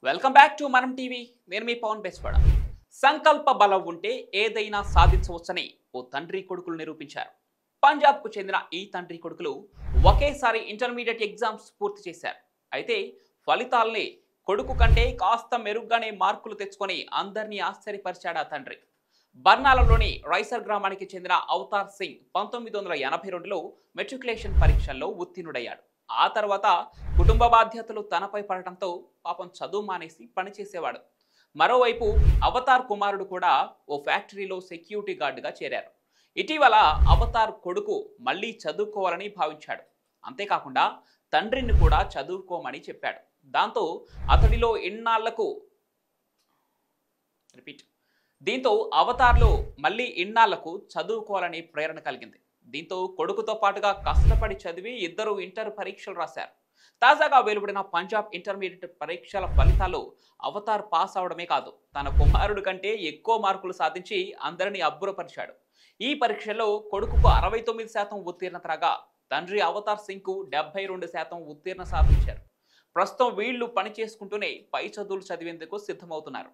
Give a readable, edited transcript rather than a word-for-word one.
Welcome back to మనం TV. నేను మీ పవన్ బెస్వాడ. సంకల్ప బలం ఉంటే ఏదైనా సాధించవచ్చని ఓ తండ్రి కొడుకులు నిరూపించారు. పంజాబ్కు చెందిన ఈ తండ్రి కొడుకులు ఒకేసారి ఇంటర్మీడియట్ ఎగ్జామ్స్ పూర్తి చేశారు. అయితే ఫలితాల్ని కొడుకు కంటే కాస్త మెరుగ్గానే మార్కులు తెచ్చుకొని అందరినీ ఆశ్చర్యపరిచాడు ఆ తండ్రి. బర్నాలలోని రైసర్ గ్రామానికి చెందిన అవతార్ సింగ్ 1982లో మెట్రికులేషన్ పరీక్షల్లో ఉత్తీర్ణుడయ్యాడు. ఆ తర్వాత కుటుంబ బాధ్యతలు తనపై పడటంతో పాపం చదువు మానేసి పనిచేసేవాడు. మరోవైపు అవతార్ కుమారుడు కూడా ఓ ఫ్యాక్టరీలో సెక్యూరిటీ గార్డుగా చేరారు. ఇటీవల అవతార్ కొడుకు మళ్ళీ చదువుకోవాలని భావించాడు. అంతేకాకుండా తండ్రిని కూడా చదువుకోమని చెప్పాడు. దాంతో అతడిలో ఇన్నాళ్లకు రిపీట్ దీంతో అవతార్లో మళ్ళీ ఇన్నాళ్లకు చదువుకోవాలని ప్రేరణ కలిగింది. దీంతో కొడుకుతో పాటుగా కష్టపడి చదివి ఇద్దరు ఇంటర్ పరీక్షలు రాశారు. తాజాగా వెలువడిన పంజాబ్ ఇంటర్మీడియట్ పరీక్షల ఫలితాలు అవతార్ పాస్ అవడమే కాదు, తన కుమారుడు కంటే ఎక్కువ మార్కులు సాధించి అందరినీ అబ్బురపరిచాడు. ఈ పరీక్షల్లో కొడుకుకు 69% ఉత్తీర్ణత రాగా తండ్రి అవతార్ సింగ్ కు 72% ఉత్తీర్ణ సాధించారు. ప్రస్తుతం వీళ్లు పని చేసుకుంటూనే పై చదువులు చదివేందుకు సిద్ధమవుతున్నారు.